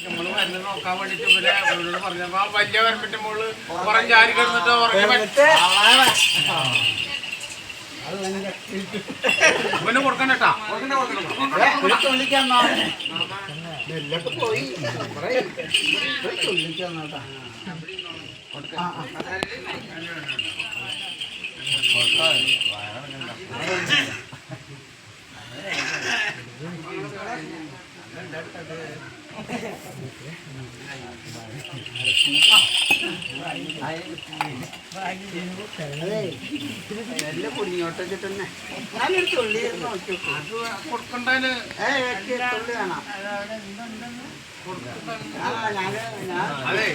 നമ്മള് മരുന്ന് നോക്കാൻ വേണ്ടിട്ട് ഇവരെ അവരോട് പറഞ്ഞപ്പോ വലിയ വരമ്പിന്റെ മോള് പറഞ്ഞ ആര് കിടന്നിട്ട് ഇവന് കൊടുക്കണ്ടട്ടാ പോയി നല്ല കുടിഞ്ഞോട്ടൊക്കെ തന്നെ ഞാനൊരു തുള്ളി നോക്കി കൊടുക്കണ്ടതിന് തുള്ളി കാണാം അതെ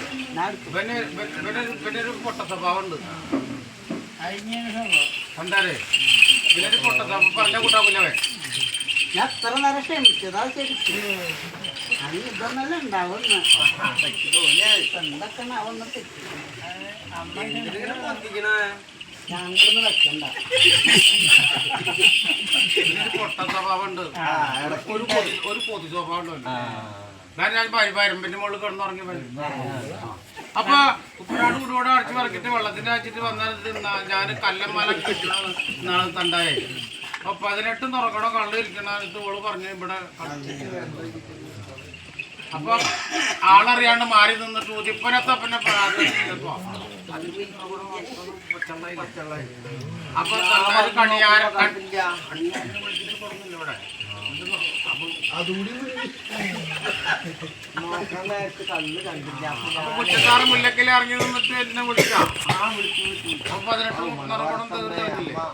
ഇവനൊരു പൊട്ട സ്വഭാവം ഉണ്ട് എന്തായാലേ ഇവനൊരു പൊട്ട സ്വഭാവം പറഞ്ഞ കൂട്ടാക്കില്ലവേ ഞാൻ എത്ര നേരം ക്ഷമിച്ചതാ ശരിക്കും അന്ന് ഇതൊന്നല്ല ഉണ്ടാവുന്ന എന്തൊക്കെ ആവുന്ന ഞങ്ങളൊന്ന് വെക്കണ്ട പൊട്ട സ്വഭാവം ഉണ്ട് ഒരു പൊതു സ്വഭാവം ഉണ്ട് ഞാൻ വരമ്പിന്റെ മുകളിൽ കിടന്നുറങ്ങി വരും അപ്പൊ ഉപ്പനാട് കൂടെ അടച്ചു പറക്കിട്ട് വെള്ളത്തിന്റെ അടിച്ചിട്ട് വന്നാൽ ഞാൻ കല്ലന്മാല നാളെ തണ്ടായേ അപ്പൊ 18 തുറക്കണോ കള്ളു ഇരിക്കണത് ഓള് പറഞ്ഞു ഇവിടെ അപ്പൊ ആളറിയാണ്ട് മാറി നിന്നിട്ട് ഉതിപ്പനത്തെ പിന്നെ അപ്പൊ കുറ്റക്കാരൻ മുല്ലക്കല് ഇറങ്ങി നിന്നിട്ട് എന്നെ വിളിക്കാം. 18 നിറകണം തീർന്നില്ലേ?